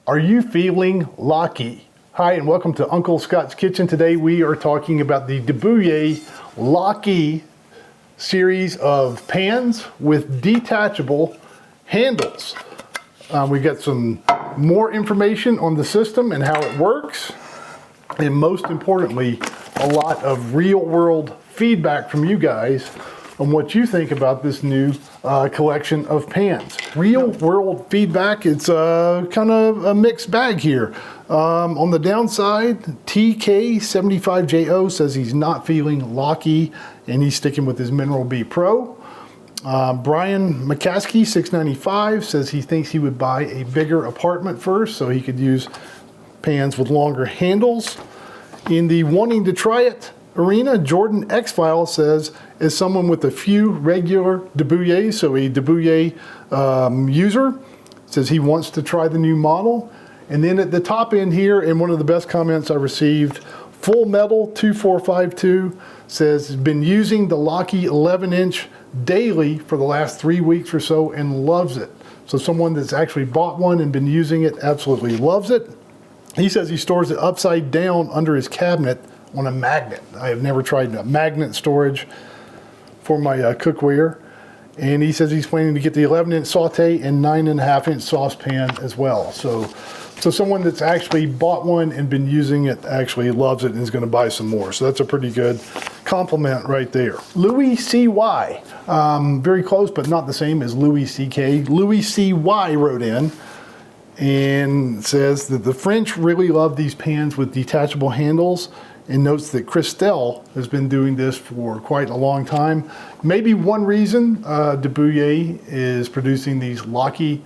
Are you feeling Locky? Hi, and welcome to Uncle Scott's Kitchen. Today we are talking about the Buyer LOQY series of pans with detachable handles. We got some more information on the system and how it works, and most importantly, a lot of real-world feedback from you guys on what you think about this new collection of pans. Real-world feedback, it's kind of a mixed bag here. On the downside, TK75JO says he's not feeling Locky and he's sticking with his Mineral B Pro. Brian McCaskey, 695, says he thinks he would buy a bigger apartment first so he could use pans with longer handles. In the wanting to try it arena, Jordan X-File says, as someone with a few regular Buyer, so a Buyer user, says he wants to try the new model. And then at the top end here, and one of the best comments I received, Full Metal 2452 says has been using the LOQY 11-inch daily for the last 3 weeks or so and loves it. So someone that's actually bought one and been using it absolutely loves it. He says he stores it upside down under his cabinet on a magnet. I have never tried a magnet storage for my cookware. And he says he's planning to get the 11-inch saute and 9.5-inch saucepan as well. So someone that's actually bought one and been using it actually loves it and is going to buy some more. So that's a pretty good compliment right there. Louis CY, very close but not the same as Louis CK. Louis CY wrote in and says that the French really love these pans with detachable handles, and notes that Christelle has been doing this for quite a long time. Maybe one reason Buyer is producing these LOQY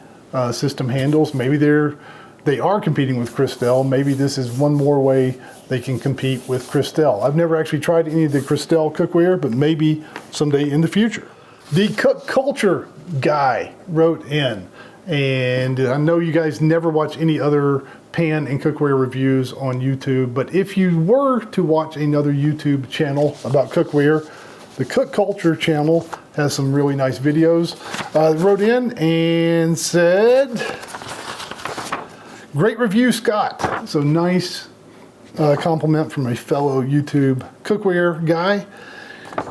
system handles. Maybe they are competing with Christelle. Maybe this is one more way they can compete with Christelle. I've never actually tried any of the Christelle cookware, but maybe someday in the future. The Cook Culture guy wrote in, and I know you guys never watch any other pan and cookware reviews on YouTube, but if you were to watch another YouTube channel about cookware, the Cook Culture channel has some really nice videos. Wrote in and said, great review, Scott. So nice compliment from a fellow YouTube cookware guy.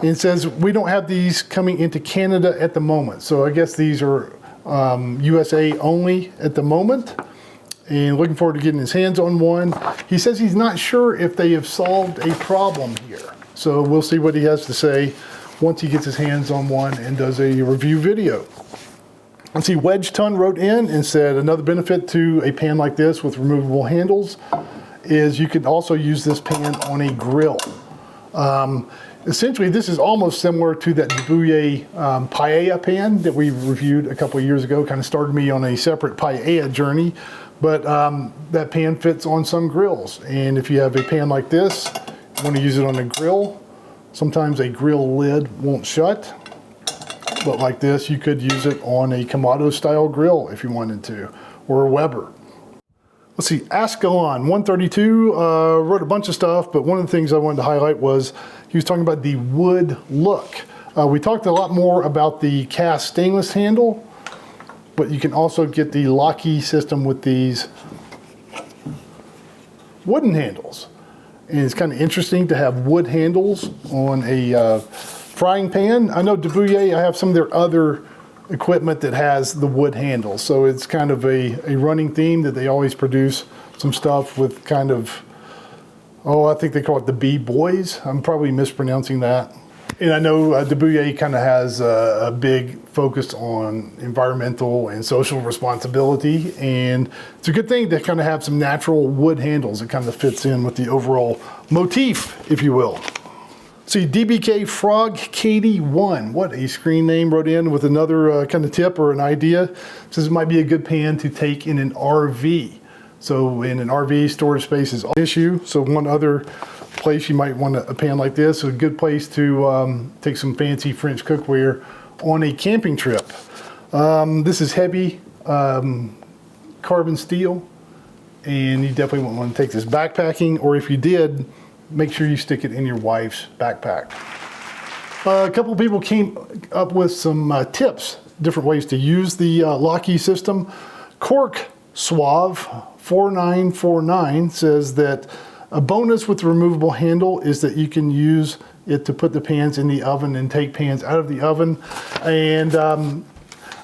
And says, we don't have these coming into Canada at the moment. So I guess these are USA only at the moment. And looking forward to getting his hands on one. He says he's not sure if they have solved a problem here. So we'll see what he has to say once he gets his hands on one and does a review video. Let's see, Wedge Ton wrote in and said another benefit to a pan like this with removable handles is you can also use this pan on a grill. Essentially, this is almost similar to that Buyer paella pan that we reviewed a couple of years ago. Kind of started me on a separate paella journey. But that pan fits on some grills. And if you have a pan like this, you want to use it on a grill. Sometimes a grill lid won't shut. But like this, you could use it on a Kamado style grill if you wanted to, or a Weber. Let's see, Ascalon 132 wrote a bunch of stuff, but one of the things I wanted to highlight was he was talking about the wood look. We talked a lot more about the cast stainless handle, but you can also get the LOQY system with these wooden handles. And it's kind of interesting to have wood handles on a frying pan. I know Buyer, I have some of their other equipment that has the wood handles. So it's kind of a running theme that they always produce some stuff with kind of, I think they call it the B-Boys. I'm probably mispronouncing that. And I know Buyer kind of has a big focus on environmental and social responsibility, and it's a good thing to kind of have some natural wood handles. It kind of fits in with the overall motif, if you will. See, DBK Frog Katie 1, what a screen name, wrote in with another kind of tip or an idea. Says it might be a good pan to take in an RV. So in an RV, storage space is an issue. So one other place you might want a pan like this, a good place to take some fancy French cookware on a camping trip. This is heavy carbon steel, and you definitely won't want to take this backpacking, or if you did, make sure you stick it in your wife's backpack. A couple of people came up with some tips, different ways to use the LOQY system. Cork Suave 4949 says that a bonus with the removable handle is that you can use it to put the pans in the oven and take pans out of the oven. And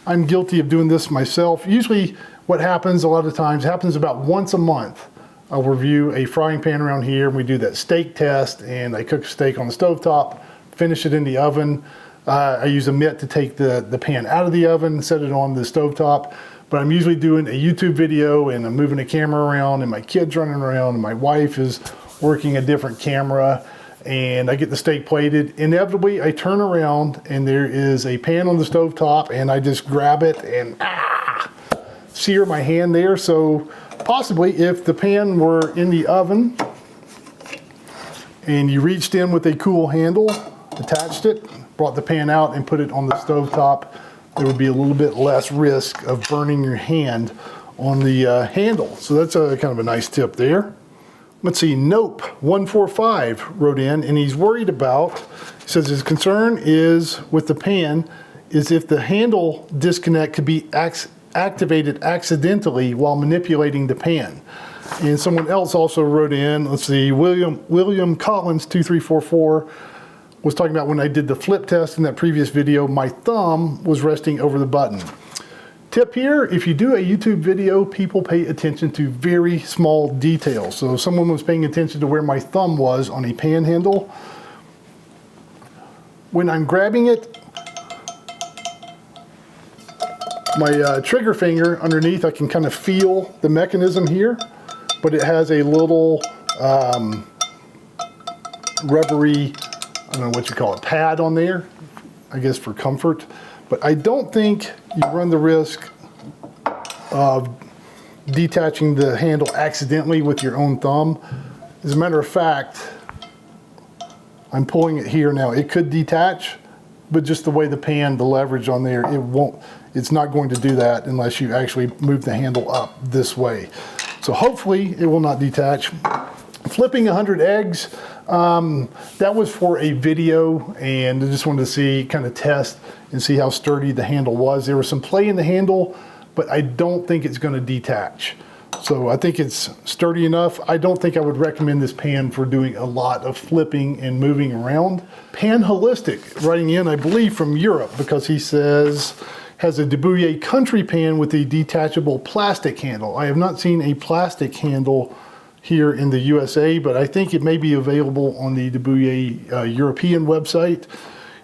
I'm guilty of doing this myself. Usually what happens a lot of times, happens about once a month. I'll review a frying pan around here and we do that steak test, and I cook a steak on the stovetop, finish it in the oven. I use a mitt to take the pan out of the oven, set it on the stovetop. But I'm usually doing a YouTube video and I'm moving the camera around and my kid's running around and my wife is working a different camera, and I get the steak plated. Inevitably, I turn around and there is a pan on the stovetop and I just grab it and sear my hand there. So possibly if the pan were in the oven and you reached in with a cool handle, attached it, brought the pan out and put it on the stovetop, there would be a little bit less risk of burning your hand on the handle. So that's kind of a nice tip there. Let's see, Nope 145 wrote in, and he's worried about, he says his concern is with the pan is if the handle disconnect could be activated accidentally while manipulating the pan. And someone else also wrote in, let's see, William Collins 2344 was talking about when I did the flip test in that previous video, my thumb was resting over the button. Tip here, if you do a YouTube video, people pay attention to very small details. So if someone was paying attention to where my thumb was on a pan handle, when I'm grabbing it, my trigger finger underneath, I can kind of feel the mechanism here, but it has a little rubbery, I don't know what you call it, pad on there, I guess for comfort. But I don't think you run the risk of detaching the handle accidentally with your own thumb. As a matter of fact, I'm pulling it here now. It could detach, but just the way the pan, the leverage on there, it's not going to do that unless you actually move the handle up this way. So hopefully it will not detach. Flipping 100 eggs, that was for a video, and I just wanted to see, kind of test and see how sturdy the handle was. There was some play in the handle, but I don't think it's going to detach. So I think it's sturdy enough. I don't think I would recommend this pan for doing a lot of flipping and moving around. Pan Holistic writing in, I believe from Europe, because he says has a DeBouyer country pan with a detachable plastic handle. I have not seen a plastic handle here in the USA, but I think it may be available on the DeBouyer European website.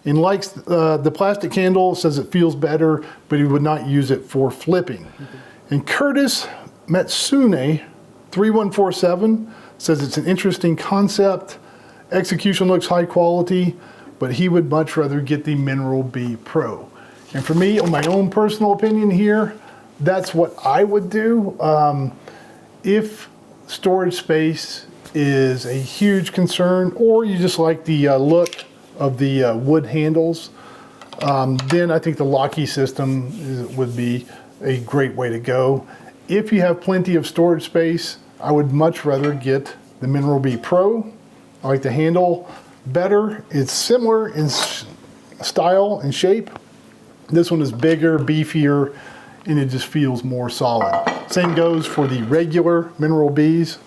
And likes the plastic handle, says it feels better, but he would not use it for flipping. And Curtis Matsune 3147 says it's an interesting concept. Execution looks high quality, but he would much rather get the Mineral B Pro. And for me, on my own personal opinion here, that's what I would do. If storage space is a huge concern, or you just like the look of the wood handles, then I think the LOQY system would be a great way to go. If you have plenty of storage space, I would much rather get the Mineral B Pro. I like the handle better. It's similar in style and shape. This one is bigger, beefier, and it just feels more solid. Same goes for the regular Mineral Bs.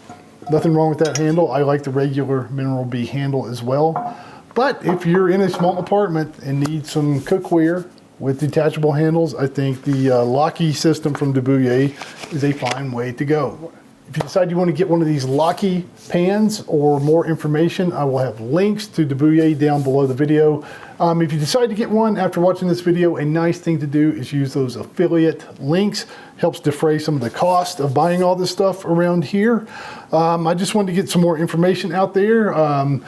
Nothing wrong with that handle. I like the regular Mineral B handle as well. But if you're in a small apartment and need some cookware with detachable handles, I think the LOQY system from DeBouyer is a fine way to go. If you decide you want to get one of these LOQY pans or more information, I will have links to DeBouyer down below the video. If you decide to get one after watching this video, a nice thing to do is use those affiliate links. Helps defray some of the cost of buying all this stuff around here. I just wanted to get some more information out there. A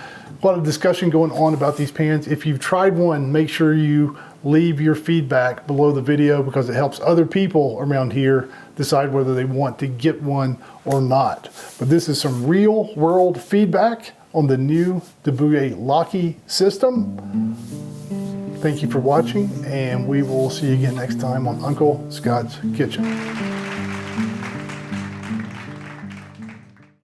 lot of discussion going on about these pans. If you've tried one, make sure you leave your feedback below the video, because it helps other people around here decide whether they want to get one or not. But this is some real world feedback on the new DeBouyer LOQY system. Thank you for watching, and we will see you again next time on Uncle Scott's Kitchen.